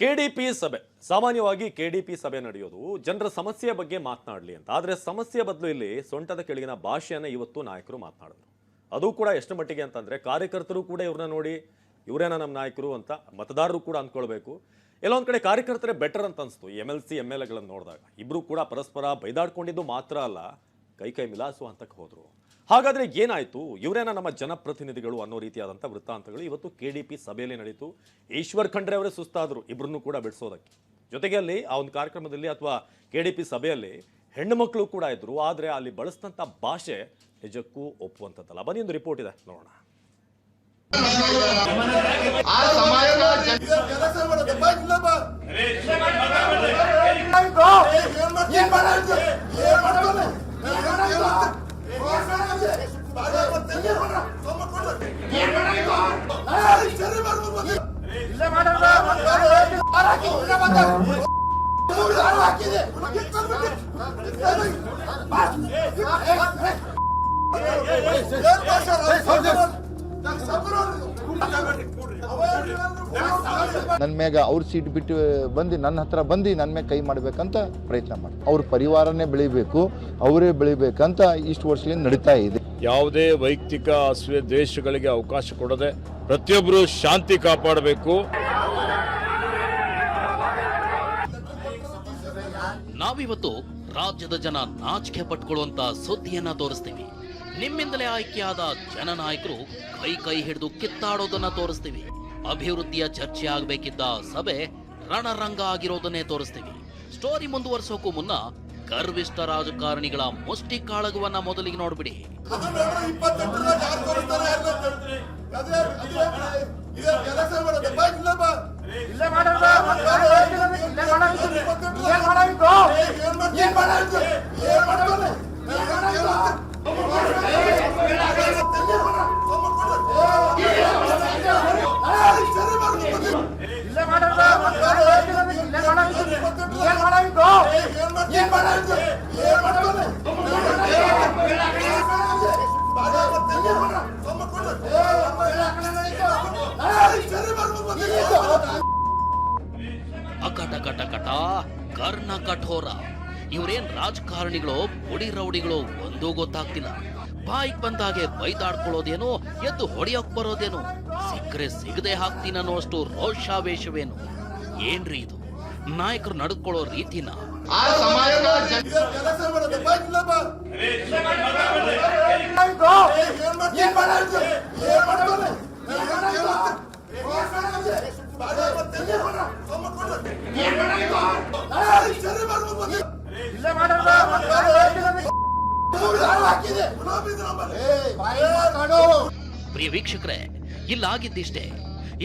KDP ಸಭೆ ಸಾಮಾನ್ಯವಾಗಿ KDP ಸಭೆ ನಡೆಯೋದು ಜನರ ಸಮಸ್ಯೆ ಬಗ್ಗೆ ಮಾತನಾಡಲಿ ಅಂತ. ಆದರೆ ಸಮಸ್ಯೆ ಬದಲು ಇಲ್ಲಿ ಸೊಂಟದ ಕೆಳಗಿನ ಭಾಷೆಯನ್ನು ಇವತ್ತು ನಾಯಕರು ಮಾತನಾಡಿದ್ರು. ಅದು ಕೂಡ ಎಷ್ಟು ಮಟ್ಟಿಗೆ ಅಂತಂದ್ರೆ ಕಾರ್ಯಕರ್ತರು ಕೂಡ ಇವ್ರನ್ನ ನೋಡಿ ಇವರೇನ ನಮ್ಮ ನಾಯಕರು ಅಂತ ಮತದಾರರು ಕೂಡ ಅಂದ್ಕೊಳ್ಬೇಕು. ಎಲ್ಲೊಂದ್ ಕಡೆ ಕಾರ್ಯಕರ್ತರೇ ಬೆಟರ್ ಅಂತ ಅನಿಸ್ತು. MLC MLAಗಳನ್ನು ನೋಡಿದಾಗ ಇಬ್ರು ಕೂಡ ಪರಸ್ಪರ ಬೈದಾಡ್ಕೊಂಡಿದ್ದು ಮಾತ್ರ ಅಲ್ಲ, ಕೈ ಮಿಲಾಯಿಸುವ ಹಂತಕ್ಕೆ ಹೋದ್ರು. ಹಾಗಾದ್ರೆ ಏನಾಯ್ತು, ಇವರೇನ ನಮ್ಮ ಜನಪ್ರತಿನಿಧಿಗಳು ಅನ್ನೋ ರೀತಿಯಾದಂಥ ವೃತ್ತಾಂತಗಳು ಇವತ್ತು ಕೆಡಿಪಿ ಸಭೆಯಲ್ಲಿ ನಡೀತು. ಈಶ್ವರ್ ಖಂಡ್ರೆ ಅವರೇ ಸುಸ್ತಾದ್ರು ಇಬ್ಬರನ್ನು ಕೂಡ ಬಿಡಿಸೋದಕ್ಕೆ. ಜೊತೆಗೆ ಅಲ್ಲಿ ಆ ಒಂದು ಕಾರ್ಯಕ್ರಮದಲ್ಲಿ ಅಥವಾ ಕೆಡಿಪಿ ಸಭೆಯಲ್ಲಿ ಹೆಣ್ಣು ಮಕ್ಕಳು ಕೂಡ ಇದ್ರು. ಆದರೆ ಅಲ್ಲಿ ಬಳಸಿದಂಥ ಭಾಷೆ ನಿಜಕ್ಕೂ ಒಪ್ಪುವಂಥದ್ದಲ್ಲ. ಬನ್ನಿ ಒಂದು ರಿಪೋರ್ಟ್ ಇದೆ ನೋಡೋಣ. ನನ್ನ ಮ್ಯಾಗ ಅವ್ರ ಸೀಟ್ ಬಿಟ್ಟು ಬಂದು ನನ್ನ ಹತ್ರ ಬಂದು ನನ್ನ ಮ್ಯಾಗ ಕೈ ಮಾಡ್ಬೇಕಂತ ಪ್ರಯತ್ನ ಮಾಡಿ ಅವ್ರ ಪರಿವಾರನೇ ಬೆಳಿಬೇಕು, ಅವರೇ ಬೆಳಿಬೇಕಂತ ಇಷ್ಟು ವರ್ಷದಿಂದ ನಡೀತಾ ಇದೆ. ಯಾವುದೇ ವೈಯಕ್ತಿಕ ಅಸೂಯೆ ದ್ವೇಷಗಳಿಗೆ ಅವಕಾಶ ಕೊಡದೆ ಪ್ರತಿಯೊಬ್ಬರು ಶಾಂತಿ ಕಾಪಾಡಬೇಕು. ನಾವಿವತ್ತು ರಾಜ್ಯದ ಜನ ನಾಚಿಕೆ ಪಟ್ಕೊಳ್ಳುವಂತ ಸುದ್ದಿಯನ್ನ ತೋರಿಸ್ತೀವಿ. ನಿಮ್ಮಿಂದಲೇ ಆಯ್ಕೆಯಾದ ಜನನಾಯಕರು ಕೈ ಹಿಡಿದು ಕಿತ್ತಾಡೋದನ್ನ ತೋರಿಸ್ತೀವಿ. ಅಭಿವೃದ್ಧಿಯ ಚರ್ಚೆ ಆಗಬೇಕಿದ್ದ ಸಭೆ ರಣರಂಗ ಆಗಿರೋದನ್ನೇ ತೋರಿಸ್ತೀವಿ. ಸ್ಟೋರಿ ಮುಂದುವರಿಸೋಕು ಮುನ್ನ ಗರ್ವಿಷ್ಠ ರಾಜಕಾರಣಿಗಳ ಮುಷ್ಟಿ ಕಾಳಗವನ್ನ ಮೊದಲಿಗೆ ನೋಡ್ಬಿಡಿ. ಅಕಟ ಕರ್ಣ ಕಠೋರ. ಇವ್ರೇನ್ ರಾಜಕಾರಣಿಗಳು ಪುಡಿ ರೌಡಿಗಳು ಒಂದೂ ಗೊತ್ತಾಗ್ತಿಲ್ಲ. ಬಾಯಿಗೆ ಬಂದಾಗೆ ಬೈದಾಡ್ಕೊಳ್ಳೋದೇನೋ, ಎದ್ದು ಹೊಡೆಯೋಕ್ ಬರೋದೇನೋ, ಸಿಕ್ಕರೆ ಸಿಗದೆ ಹಾಕ್ತೀನನ್ನೋಷ್ಟು ರೋಷಾವೇಶವೇನು? ಏನ್ರಿ ಇದು? ನಾಯಕರು ನಡ್ಕೊಳ್ಳೋ ರೀತಿನ ಪ್ರಿಯ ವೀಕ್ಷಕರೇ, ಇಲ್ಲಾಗಿದ್ದಿಷ್ಟೇ.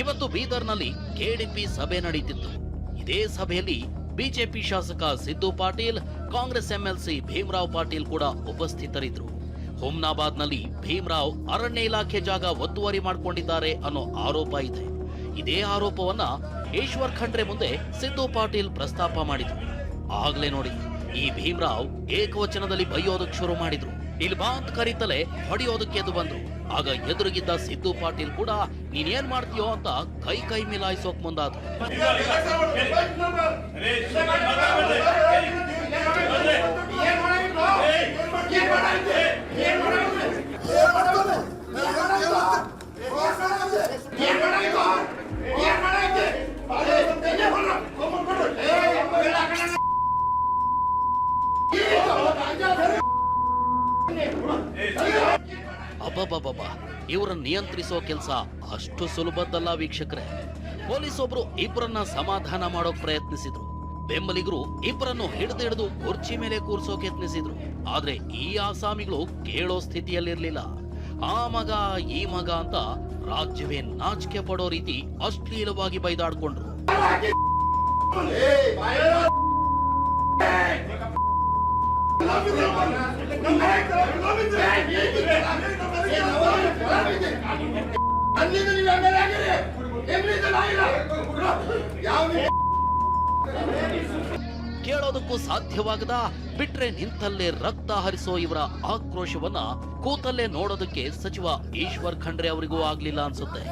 ಇವತ್ತು ಬೀದರ್ನಲ್ಲಿ ಕೆಡಿಪಿ ಸಭೆ ನಡೀತಿತ್ತು. ಇದೇ ಸಭೆಯಲ್ಲಿ ಬಿಜೆಪಿ ಶಾಸಕ ಸಿದ್ದು ಪಾಟೀಲ್, ಕಾಂಗ್ರೆಸ್ MLC ಭೀಮರಾವ್ ಪಾಟೀಲ್ ಕೂಡ ಉಪಸ್ಥಿತರಿದ್ರು. ಹುಮ್ನಾಬಾದ್ನಲ್ಲಿ ಭೀಮರಾವ್ ಅರಣ್ಯ ಇಲಾಖೆ ಜಾಗ ಒತ್ತುವರಿ ಮಾಡಿಕೊಂಡಿದ್ದಾರೆ ಅನ್ನೋ ಆರೋಪ ಇದೆ. ಇದೇ ಆರೋಪವನ್ನ ಈಶ್ವರ್ ಖಂಡ್ರೆ ಮುಂದೆ ಸಿದ್ದು ಪಾಟೀಲ್ ಪ್ರಸ್ತಾಪ ಮಾಡಿದ್ರು. ಆಗ್ಲೇ ನೋಡಿ, ಈ ಭೀಮರಾವ್ ಏಕವಚನದಲ್ಲಿ ಬೈಯೋದಕ್ಕೆ ಶುರು ಮಾಡಿದ್ರು. ಇಲ್ಲಿ ಬಾ ಅಂತ ಕರೀತಲೇ ಹೊಡೆಯೋದಕ್ಕೆ ಎದ್ದು ಬಂದ್ರು. ಆಗ ಎದುರಿಗಿದ್ದ ಸಿದ್ದು ಪಾಟೀಲ್ ಕೂಡ ನೀನೇನ್ ಮಾಡ್ತೀಯೋ ಅಂತ ಕೈ ಮಿಲಾಯಿಸೋಕ್ ಮುಂದಾದ್ರು. ಅಬ್ಬಬ್ಬಬ್ಬ, ಇವರನ್ನ ನಿಯಂತ್ರಿಸೋ ಕೆಲಸ ಅಷ್ಟು ಸುಲಭದ್ದಲ್ಲ ವೀಕ್ಷಕರೇ. ಪೊಲೀಸ್ ಒಬ್ರು ಇಬ್ಬರನ್ನ ಸಮಾಧಾನ ಮಾಡೋಕ್ ಪ್ರಯತ್ನಿಸಿದ್ರು. ಬೆಂಬಲಿಗರು ಇಬ್ಬರನ್ನು ಹಿಡಿದು ಕುರ್ಚಿ ಮೇಲೆ ಕೂರ್ಸೋಕೆ ಯತ್ನಿಸಿದ್ರು. ಆದ್ರೆ ಈ ಆಸಾಮಿಗಳು ಕೇಳೋ ಸ್ಥಿತಿಯಲ್ಲಿರ್ಲಿಲ್ಲ. ಆ ಮಗ ಈ ಮಗ ಅಂತ ರಾಜ್ಯವೇ ನಾಚಿಕೆ ಪಡೋ ರೀತಿ ಅಶ್ಲೀಲವಾಗಿ ಬೈದಾಡ್ಕೊಂಡ್ರು. ಕೇಳೋದಕ್ಕೂ ಸಾಧ್ಯವಾಗದ, ಬಿಟ್ರೆ ನಿಂತಲ್ಲೇ ರಕ್ತ ಹರಿಸೋ ಇವರ ಆಕ್ರೋಶವನ್ನ ಕೂತಲ್ಲೇ ನೋಡೋದಕ್ಕೆ ಸಚಿವ ಈಶ್ವರ್ ಖಂಡ್ರೆ ಅವರಿಗೂ ಆಗ್ಲಿಲ್ಲ ಅನ್ಸುತ್ತೆ.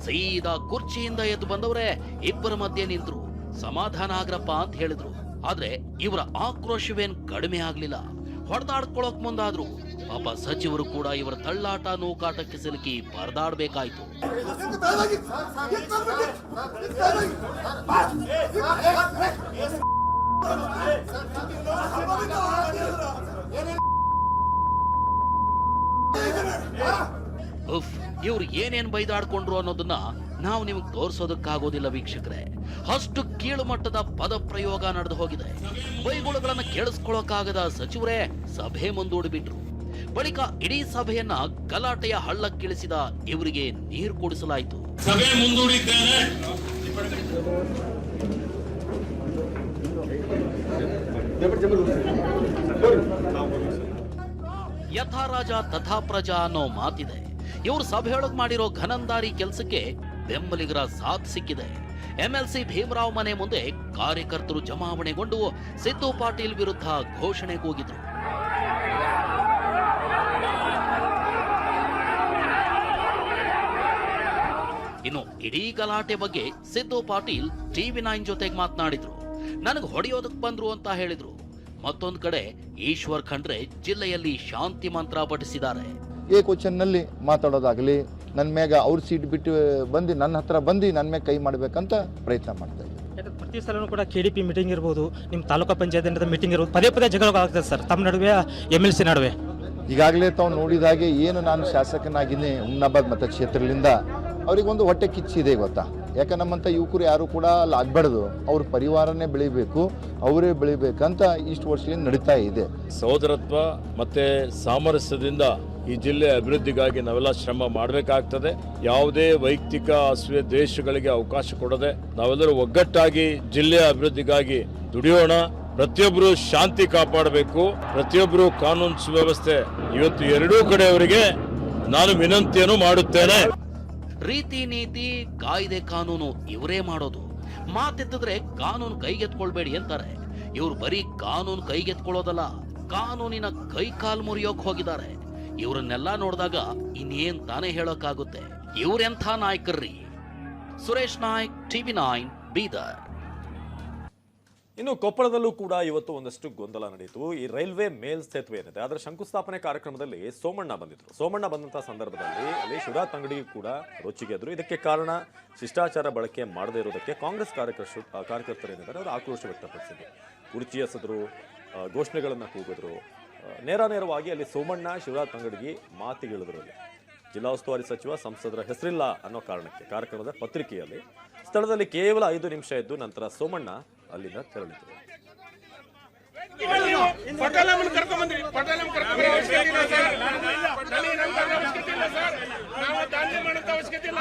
ಸೀದಾ ಕುರ್ಚಿಯಿಂದ ಎದ್ದು ಬಂದವರೇ ಇಬ್ಬರ ಮಧ್ಯೆ ನಿಂತರು. ಸಮಾಧಾನ ಆಗ್ರಪ್ಪ ಅಂತ ಹೇಳಿದ್ರು. ಆದ್ರೆ ಇವರ ಆಕ್ರೋಶವೇನ್ ಕಡಿಮೆ ಆಗ್ಲಿಲ್ಲ. ಹೊಡೆದಾಡ್ಕೊಳಕ್ ಮುಂದಾದ್ರು. ಪಾಪ ಸಚಿವರು ಕೂಡ ಇವರ ತಳ್ಳಾಟ ನೂಕಾಟಕ್ಕೆ ಸಿಲುಕಿ ಪರದಾಡ್ಬೇಕಾಯ್ತು. ಉಫ್, ಇವ್ರು ಏನೇನ್ ಬೈದಾಡ್ಕೊಂಡ್ರು ಅನ್ನೋದನ್ನ ನಾವು ನಿಮಗೆ ತೋರಿಸೋದಕ್ಕಾಗೋದಿಲ್ಲ ವೀಕ್ಷಕರೇ. ಅಷ್ಟು ಕೀಳು ಮಟ್ಟದ ಪದ ಪ್ರಯೋಗ ನಡೆದು ಹೋಗಿದೆ. ಬೈಗುಳುಗಳನ್ನ ಕೇಳಿಸ್ಕೊಳ್ಳೋಕ್ಕಾಗದ ಸಚಿವರೇ ಸಭೆ ಮುಂದೂಡಿಬಿಟ್ರು. ಬಳಿಕ ಇಡೀ ಸಭೆಯನ್ನ ಗಲಾಟೆಯ ಹಳ್ಳಕ್ಕಿಳಿಸಿದ ಇವರಿಗೆ ನೀರು ಕುಡಿಸಲಾಯಿತು. ಸಭೆ ಮುಂದೂಡಿದ್ದೇನೆ. ಯಥಾ ರಾಜ ತಥಾ ಪ್ರಜಾ ಅನ್ನೋ ಮಾತಿದೆ. ಇವರು ಸಭೆಯೊಳಗೆ ಮಾಡಿರೋ ಘನಂದಾರಿ ಕೆಲಸಕ್ಕೆ ಬೆಂಬಲಿಗರ ಸಾಥ್ ಸಿಕ್ಕಿದೆ. ಎಂಎಲ್ಸಿ ಭೀಮರಾವ್ ಮನೆ ಮುಂದೆ ಕಾರ್ಯಕರ್ತರು ಜಮಾವಣೆಗೊಂಡು ಸಿದ್ದು ಪಾಟೀಲ್ ವಿರುದ್ಧ ಘೋಷಣೆ ಕೂಗಿದ್ರು. ಇನ್ನು ಇಡೀ ಗಲಾಟೆ ಬಗ್ಗೆ ಸಿದ್ದು ಪಾಟೀಲ್ TV9 ಜೊತೆಗೆ ಮಾತನಾಡಿದ್ರು. ನನಗೆ ಹೊಡೆಯೋದಕ್ಕೆ ಬಂದ್ರು ಅಂತ ಹೇಳಿದ್ರು. ಮತ್ತೊಂದು ಕಡೆ ಈಶ್ವರ್ ಖಂಡ್ರೆ ಜಿಲ್ಲೆಯಲ್ಲಿ ಶಾಂತಿ ಮಂತ್ರ ಪಠಿಸಿದ್ದಾರೆ. ಏಕವಚನಲ್ಲಿ ಮಾತಾಡೋದಾಗಲಿ, ನನ್ನ ಮ್ಯಾಗ ಅವ್ರ ಸೀಟ್ ಬಿಟ್ಟು ಬಂದು ನನ್ನ ಹತ್ರ ಬಂದು ನನ್ನ ಮ್ಯಾಗ ಕೈ ಮಾಡಬೇಕಂತ ಪ್ರಯತ್ನ ಮಾಡ್ತಾ ಇದ್ದಾರೆ. ಪ್ರತಿ ಸಲನೂ ಕೂಡ KDP ಮೀಟಿಂಗ್ ಇರ್ಬೋದು, ನಿಮ್ಮ ತಾಲೂಕಾ ಪಂಚಾಯತ್ ಮೀಟಿಂಗ್ ಇರ್ಬೋದು, ಪದೇ ಪದೇ ಜಗಳಾಗ್ತದೆ ಸರ್ ತಮ್ಮ ನಡುವೆ, MLC ನಡುವೆ. ಈಗಾಗಲೇ ತಾವು ನೋಡಿದ ಹಾಗೆ ಏನು ನಾನು ಶಾಸಕನಾಗಿದ್ದೀನಿ ಹುಮ್ನಾಬಾದ್ ಮತಕ್ಷೇತ್ರದಿಂದ, ಅವ್ರಿಗೊಂದು ಹೊಟ್ಟೆ ಕಿಚ್ಚಿದೆ ಗೊತ್ತಾ. ಯಾಕೆ ನಮ್ಮಂಥ ಯುವಕರು ಯಾರು ಕೂಡ ಅಲ್ಲಿ ಆಗ್ಬಾರ್ದು, ಅವ್ರ ಪರಿವಾರನೇ ಬೆಳಿಬೇಕು, ಅವರೇ ಬೆಳಿಬೇಕಂತ ಇಷ್ಟು ವರ್ಷದಿಂದ ನಡೀತಾ ಇದೆ. ಸಹೋದರತ್ವ ಮತ್ತೆ ಸಾಮರಸ್ಯದಿಂದ ಈ ಜಿಲ್ಲೆ ಅಭಿವೃದ್ಧಿಗಾಗಿ ನಾವೆಲ್ಲ ಶ್ರಮ ಮಾಡಬೇಕಾಗ್ತದೆ. ಯಾವುದೇ ವೈಯಕ್ತಿಕ ಅಸೂಯೆ ದ್ವೇಷಗಳಿಗೆ ಅವಕಾಶ ಕೊಡದೆ ನಾವೆಲ್ಲರೂ ಒಗ್ಗಟ್ಟಾಗಿ ಜಿಲ್ಲೆಯ ಅಭಿವೃದ್ಧಿಗಾಗಿ ದುಡಿಯೋಣ. ಪ್ರತಿಯೊಬ್ಬರು ಶಾಂತಿ ಕಾಪಾಡಬೇಕು, ಪ್ರತಿಯೊಬ್ಬರು ಕಾನೂನು ಸುವ್ಯವಸ್ಥೆ. ಇವತ್ತು ಎರಡೂ ಕಡೆಯವರಿಗೆ ನಾನು ವಿನಂತಿಯನ್ನು ಮಾಡುತ್ತೇನೆ. ರೀತಿ ನೀತಿ ಕಾಯ್ದೆ ಕಾನೂನು ಇವರೇ ಮಾಡೋದು. ಮಾತೆತ್ತಿದ್ರೆ ಕಾನೂನು ಕೈಗೆತ್ಕೊಳ್ಬೇಡಿ ಅಂತಾರೆ. ಇವ್ರು ಬರೀ ಕಾನೂನು ಕೈಗೆತ್ಕೊಳ್ಳೋದಲ್ಲ, ಕಾನೂನಿನ ಕೈ ಕಾಲು ಮುರಿಯೋಕ್ ಹೋಗಿದ್ದಾರೆ. ಇವರನ್ನೆಲ್ಲ ನೋಡಿದಾಗ ಇನ್ನೇನ್ ತಾನೇ ಹೇಳೋಕ್ಕಾಗುತ್ತೆ. ಇವ್ರೆಂಥ ನಾಯಕರ್ರಿ. ಸುರೇಶ್ ನಾಯ್ಕ್, TV9 ಬೀದರ್. ಇನ್ನು ಕೊಪ್ಪಳದಲ್ಲೂ ಕೂಡ ಇವತ್ತು ಒಂದಷ್ಟು ಗೊಂದಲ ನಡೆಯಿತು. ಈ ರೈಲ್ವೆ ಮೇಲ್ ಸೇತುವೆ ಏನಿದೆ ಅದರ ಶಂಕುಸ್ಥಾಪನೆ ಕಾರ್ಯಕ್ರಮದಲ್ಲಿ ಸೋಮಣ್ಣ ಬಂದಿದ್ರು. ಸೋಮಣ್ಣ ಬಂದಂತಹ ಸಂದರ್ಭದಲ್ಲಿ ಅಲ್ಲಿ ಶಿವರಾಜ್ ತಂಗಡಿಗೂ ಕೂಡ ರೊಚ್ಚಿಗೆದ್ರು. ಇದಕ್ಕೆ ಕಾರಣ ಶಿಷ್ಟಾಚಾರ ಬಳಕೆ ಮಾಡದೇ ಇರೋದಕ್ಕೆ ಕಾಂಗ್ರೆಸ್ ಕಾರ್ಯಕರ್ತರು ಏನಿದ್ದಾರೆ ಅವರು ಆಕ್ರೋಶ ವ್ಯಕ್ತಪಡಿಸಿದ್ರು. ಕುರ್ಚಿ ಎಸೆದ್ರು, ಘೋಷಣೆಗಳನ್ನು ಕೂಗಿದ್ರು. ನೇರವಾಗಿ ಅಲ್ಲಿ ಸೋಮಣ್ಣ ಶಿವರಾಜ್ ತಂಗಡಿಗೆ ಮಾತಿಗಿಳಿದ್ರು. ಅಲ್ಲಿ ಜಿಲ್ಲಾ ಉಸ್ತುವಾರಿ ಸಚಿವ ಸಂಸದರ ಹೆಸರಿಲ್ಲ ಅನ್ನೋ ಕಾರಣಕ್ಕೆ ಕಾರ್ಯಕ್ರಮದ ಪತ್ರಿಕೆಯಲ್ಲಿ ಸ್ಥಳದಲ್ಲಿ ಕೇವಲ 5 ನಿಮಿಷ ಇದ್ದು ನಂತರ ಸೋಮಣ್ಣ ಅಲ್ಲಿಂದ ತೆರಳಿದರು. ಅವಶ್ಯಕತೆ ಇಲ್ಲ.